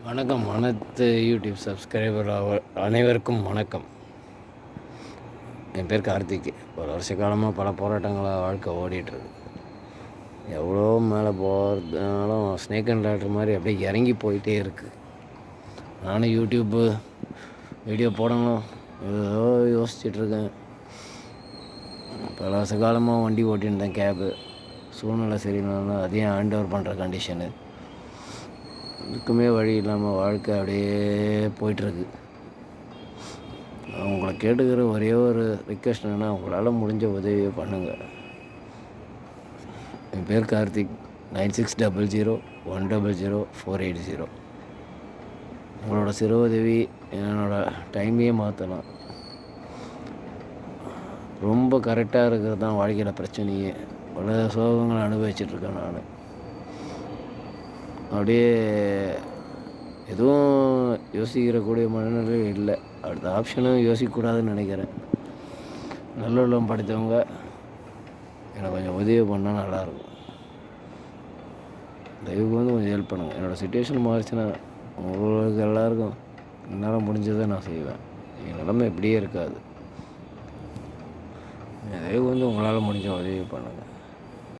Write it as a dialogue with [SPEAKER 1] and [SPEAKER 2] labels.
[SPEAKER 1] வணக்கம். அனைத்து YouTube subscriber அனைவருக்கும் வணக்கம். என் பேர் கார்த்திக். ஒரு வருஷ காலமாக பல போராட்டங்களாக வாழ்க்கை ஓடிட்டுருக்கு. எவ்வளோ மேலே போகிறதுனாலும் ஸ்னேக் அண்ட் லேடர் மாதிரி அப்படியே இறங்கி போயிட்டே இருக்குது. நானும் யூடியூப்பு வீடியோ போடணும் ஏதோ யோசிச்சிட்ருக்கேன். பல வருஷ காலமாக வண்டி ஓட்டின்னு கேபு. சூழ்நிலை சரியில்லைனாலும் அதையும் ஹேண்ட் ஓவர் பண்ணுற கண்டிஷனு. இதுக்குமே வழி இல்லாமல் வாழ்க்கை அப்படியே போயிட்டுருக்கு. உங்களை கேட்டுக்கிற ஒரே ஒரு ரிக்வெஸ்ட் என்னென்னா, உங்களால் முடிஞ்ச உதவியை பண்ணுங்கள். என் பேர் கார்த்திக். 9600100480. உங்களோட சிறு உதவி என்னோடய டைமையே மாற்றலாம். ரொம்ப கரெக்டாக இருக்கிறது தான் வாழ்க்கையில் பிரச்சனையே. பல சோகங்களை அனுபவிச்சிட்ருக்கேன் நான். அப்படியே எதுவும் யோசிக்கிறக்கூடிய மனநிலை இல்லை. அடுத்த ஆப்ஷனும் யோசிக்கக்கூடாதுன்னு நினைக்கிறேன். நல்லுள்ளம் படைத்தவங்க எனக்கு கொஞ்சம் உதவி பண்ணால் நல்லாயிருக்கும். தயவுக்கு கொஞ்சம் ஹெல்ப் பண்ணுங்கள். என்னோடய சுச்சுவேஷன் மாறிச்சுன்னா உங்களுக்கு எல்லாருக்கும் என்னால் முடிஞ்சதை நான் செய்வேன். என் நிலைமை எப்படியே இருக்காது. தயவு உங்களால் முடிஞ்ச உதவி பண்ணுங்கள்.